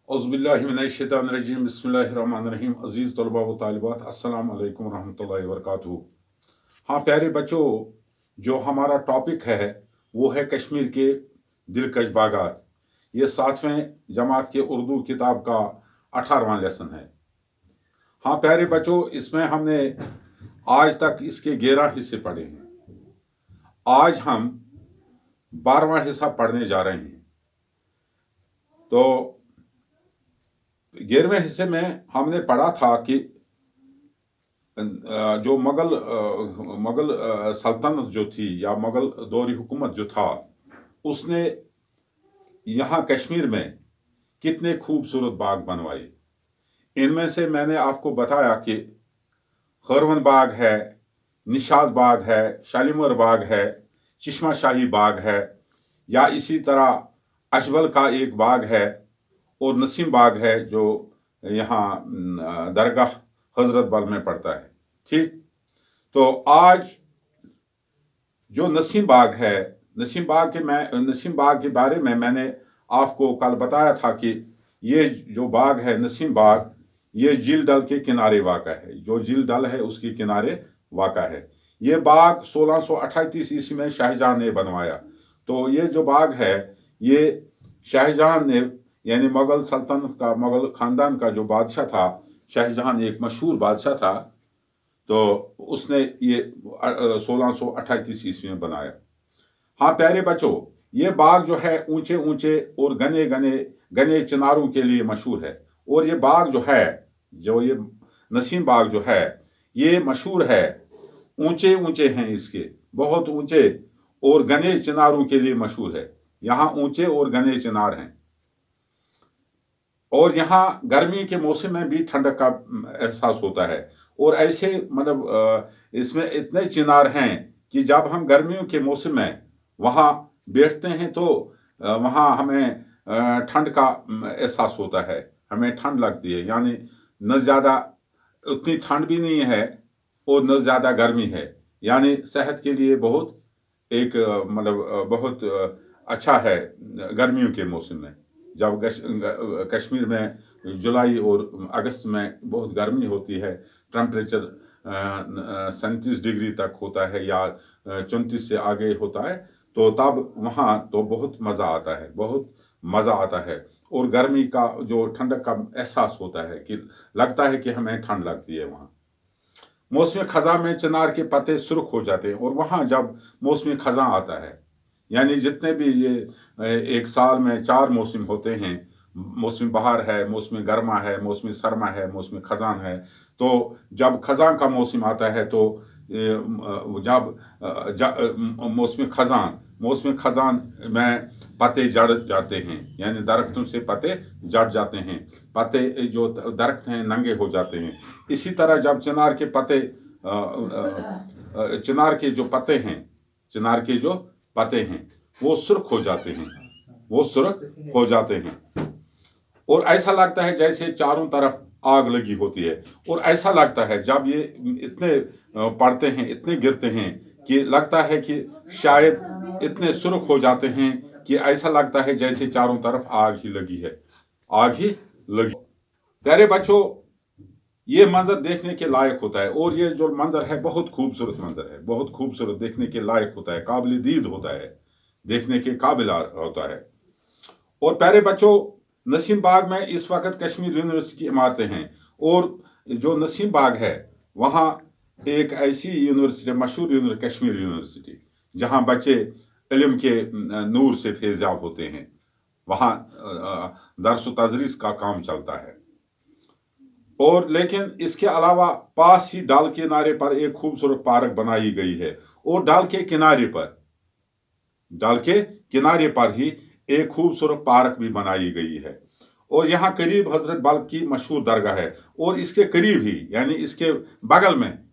औज़ुबिल्लाहिमिनश्शैतानिर्रजीम बिस्मिल्लाहिर्रहमानिर्रहीम अज़ीज़ तलबा व तालिबात अस्सलाम वालेकुम रहमतुल्लाहि व बरकातुहू। हाँ प्यारे बच्चों, जो हमारा टॉपिक है वो है कश्मीर के दिलकश बागात। ये 7वें जमात के उर्दू किताब का 18वां लेसन है। हाँ प्यारे बच्चों, इसमें हमने आज तक इसके 11 हिस्से पढ़े हैं। आज हम 12वां हिस्सा पढ़ने जा रहे हैं। तो 11वें हिस्से में हमने पढ़ा था कि जो मुगल सल्तनत जो थी या मुगल दौरी हुकूमत जो था, उसने यहाँ कश्मीर में कितने खूबसूरत बाग बनवाए। इनमें से मैंने आपको बताया कि खरवन बाग है, निशाद बाग है, शालीमार बाग है, चश्मा शाही बाग है, या इसी तरह अशबल का एक बाग है और नसीम बाग है जो यहाँ दरगाह हजरत बल में पड़ता है। ठीक, तो आज जो नसीम बाग है, नसीम बाग के बारे में मैंने आपको कल बताया था कि ये जो बाग है नसीम बाग, ये झील डल के किनारे वाक़ा है। जो झील डल है उसके किनारे वाक़ा है। ये बाग 1638 ईस्वी में शाहजहां ने बनवाया। तो ये जो बाग है ये शाहजहां ने, यानी मुगल सल्तनत का, मुगल खानदान का जो बादशाह था, शाहजहां एक मशहूर बादशाह था, तो उसने ये 1638 ईस्वी में बनाया। हाँ प्यारे बच्चों, ये बाग जो है ऊंचे ऊंचे और घने घने घने चिनारों के लिए मशहूर है। और ये बाग जो है, जो ये नसीम बाग जो है, ये मशहूर है, ऊंचे ऊंचे हैं इसके, बहुत ऊंचे और घने चिनारों के लिए मशहूर है। यहाँ ऊंचे और घने चिनार हैं और यहाँ गर्मी के मौसम में भी ठंडक का एहसास होता है। और ऐसे मतलब इसमें इतने चिनार हैं कि जब हम गर्मियों के मौसम में वहाँ बैठते हैं तो वहाँ हमें ठंड का एहसास होता है, हमें ठंड लगती है। यानी न ज़्यादा उतनी ठंड भी नहीं है और न ज़्यादा गर्मी है। यानी सेहत के लिए बहुत एक मतलब बहुत अच्छा है गर्मियों के मौसम में। जब कश्मीर में जुलाई और अगस्त में बहुत गर्मी होती है, टेम्परेचर 37 डिग्री तक होता है या 34 से आगे होता है, तो तब वहाँ तो बहुत मज़ा आता है, बहुत मज़ा आता है। और गर्मी का जो ठंडक का एहसास होता है कि लगता है कि हमें ठंड लगती है वहाँ। मौसम खज़ां में चिनार के पत्ते सुर्ख हो जाते हैं। और वहाँ जब मौसम खज़ां आता है, यानी जितने भी ये एक साल में 4 मौसम होते हैं, मौसम बहार है, मौसम गर्मा है, मौसम सरमा है, मौसम खज़ान है। तो जब खज़ां का मौसम आता है तो जब मौसम खज़ान में पत्ते जड़ जाते हैं, यानी दरख्तों से पत्ते जड़ जाते हैं, पत्ते जो दरख्त हैं नंगे हो जाते हैं। इसी तरह जब चिनार के पत्ते चिनार के जो पत्ते हैं वो सुर्ख हो जाते हैं, वो सुर्ख हो जाते हैं और ऐसा लगता है जैसे चारों तरफ आग लगी होती है। और ऐसा लगता है जब ये इतने पड़ते हैं, इतने गिरते हैं कि लगता है कि शायद इतने सुर्ख हो जाते हैं कि ऐसा लगता है जैसे चारों तरफ आग ही लगी है, आग ही लगी। प्यारे बच्चों, ये मंजर देखने के लायक होता है। और ये जो मंजर है बहुत खूबसूरत मंजर है, बहुत खूबसूरत, देखने के लायक होता है, काबिल दीद होता है, देखने के काबिल होता है। और प्यारे बच्चों, नसीम बाग में इस वक्त कश्मीर यूनिवर्सिटी की इमारतें हैं। और जो नसीम बाग है वहाँ एक ऐसी यूनिवर्सिटी, मशहूर कश्मीर यूनिवर्सिटी, जहाँ बच्चे इल्म के नूर से फैज़याब होते हैं, वहाँ दर्स व तदरीस का काम चलता है। और लेकिन इसके अलावा पास ही डाल किनारे पर एक खूबसूरत पार्क बनाई गई है। और डाल के किनारे पर ही एक खूबसूरत पार्क भी बनाई गई है। और यहाँ करीब हजरत बल की मशहूर दरगाह है। और इसके करीब ही, यानी इसके बगल में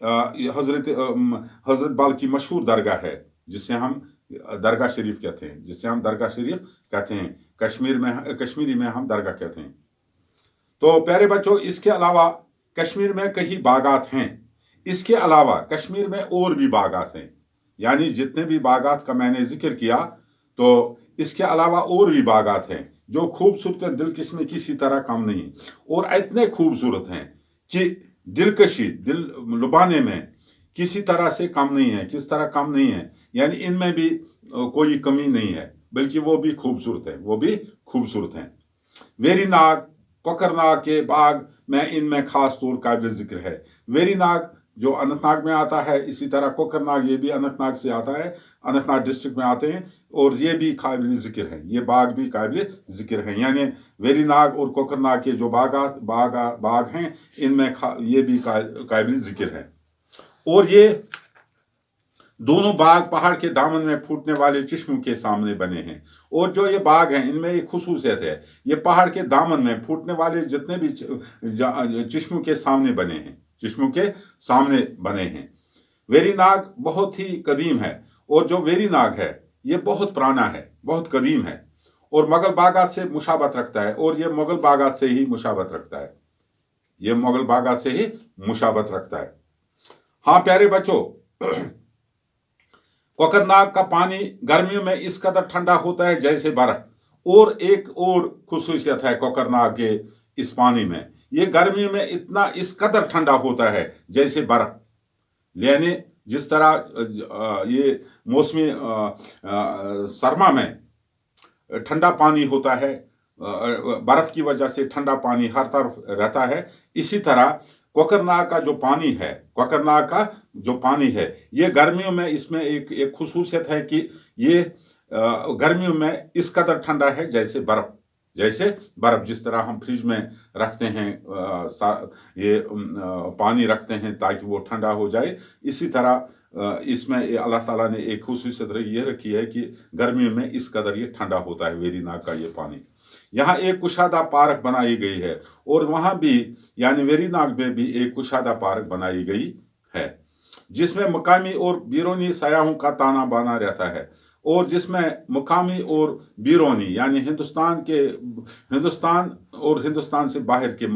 हजरत बल की मशहूर दरगाह है, जिसे हम दरगाह शरीफ कहते हैं, कश्मीरी में हम दरगाह कहते हैं। तो प्यारे बच्चों, इसके अलावा कश्मीर में कई बागात हैं। इसके अलावा कश्मीर में और भी बागात हैं, यानी जितने भी बागात का मैंने जिक्र किया, तो इसके अलावा और भी बागात हैं जो खूबसूरत है, दिलकश में किसी तरह कम नहीं, और इतने खूबसूरत हैं कि दिलकशी, दिल लुभाने में किसी तरह से कम नहीं है, किस तरह कम नहीं है, यानी इनमें भी कोई कमी नहीं है, बल्कि वो भी खूबसूरत है, वो भी खूबसूरत हैं। वेरीनाग, कोकरनाग के बाग में इनमें खास तौर काबिल जिक्र है। वेरीनाग जो अनंतनाग में आता है, इसी तरह कोकरनाग ये भी अनंतनाग से आता है, अनंतनाग डिस्ट्रिक्ट में आते हैं, और ये भी काबिल जिक्र है, ये बाग भी काबिल जिक्र है। यानी वेरीनाग और कोकरनाग के जो बाग हैं, इनमें ये भी काबिल जिक्र है। और ये दोनों बाग पहाड़ के दामन में फूटने वाले चिश्मों के सामने बने हैं। और जो ये बाग हैं, इनमें एक खुसूसियत है, ये पहाड़ के दामन में फूटने वाले जितने भी चिश्मों के सामने बने हैं, चिश्मों के सामने बने हैं। वेरीनाग बहुत ही कदीम है, और जो वेरीनाग है ये बहुत पुराना है, बहुत कदीम है, और मुगल बागात से मुशाबत रखता है, और ये मुगल बागात से ही मुशाबत रखता है, ये मुगल बागात से ही मुशाबत रखता है। हाँ प्यारे बच्चों, कोकरनाग का पानी गर्मियों में इस कदर ठंडा होता है जैसे बर्फ। और एक और खुसूसियत है कोकरनाग के इस पानी में, ये गर्मियों में इतना इस कदर ठंडा होता है जैसे बर्फ। यानी जिस तरह ये मौसमी सरमा में ठंडा पानी होता है, बर्फ की वजह से ठंडा पानी हर तरफ रहता है, इसी तरह कोकरनाग का जो पानी है, कोकरनाग का जो पानी है, ये गर्मियों में इसमें एक खुसूसियत है कि ये गर्मियों में इस कदर ठंडा है जैसे बर्फ, जैसे बर्फ। जिस तरह हम फ्रिज में रखते हैं, ये पानी रखते हैं ताकि वो ठंडा हो जाए, इसी तरह इसमें अल्लाह ताला ने एक खुसूसियत ये रखी है कि गर्मियों में इस कदर ये ठंडा होता है, वेरीनाग का ये पानी। यहाँ एक कुशादा पार्क बनाई गई है, और वहां भी यानी वेरीनाग में भी एक कुशादा पार्क बनाई गई है, जिसमें मुकामी और बैरूनी सयाहों का ताना बाना रहता है, और जिसमें मुकामी और बैरूनी यानी हिंदुस्तान और हिंदुस्तान से बाहर के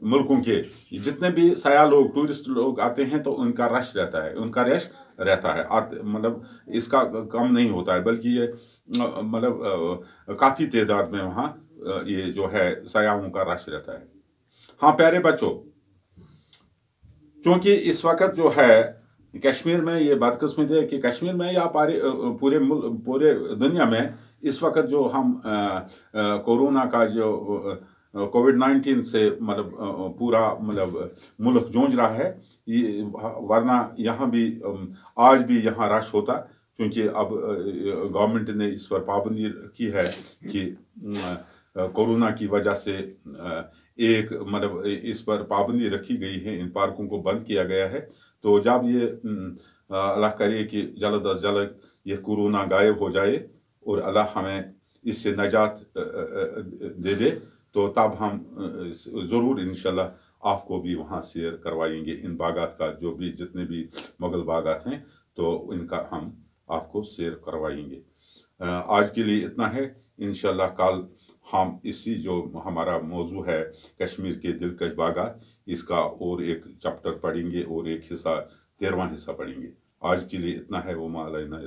मुल्कों के जितने भी सयाह लोग, टूरिस्ट लोग आते हैं, तो उनका रश रहता है, उनका रश रहता है, मतलब इसका कम नहीं होता है, बल्कि ये मतलब काफी तादाद में वहाँ ये जो है सयाहों का रश रहता है। हाँ प्यारे बच्चों, क्योंकि इस वक्त जो है कश्मीर में ये बदकिस्मती है कि कश्मीर में या पूरे दुनिया में इस वक्त जो हम कोरोना का जो कोविड-19 से मतलब पूरा मतलब मुल्क जूझ रहा है, ये वरना यहाँ भी आज भी यहाँ रश होता, क्योंकि अब गवर्नमेंट ने इस पर पाबंदी की है कि कोरोना की वजह से एक मतलब इस पर पाबंदी रखी गई है, इन पार्कों को बंद किया गया है। तो जब ये अल्लाह करे कि जल्द अज जल्द ये कोरोना गायब हो जाए और अल्लाह हमें इससे नजात दे दे, तो तब हम ज़रूर इंशाल्लाह आपको भी वहाँ सैर करवाएंगे, इन बागात का, जो भी जितने भी मुगल बागात हैं, तो इनका हम आपको सैर करवाएंगे। आज के लिए इतना है। इंशाल्लाह कल हम इसी जो हमारा मौजू है कश्मीर के दिलकश बागात, इसका और एक चैप्टर पढ़ेंगे और एक हिस्सा 13वां हिस्सा पढ़ेंगे। आज के लिए इतना है। वो मालैना।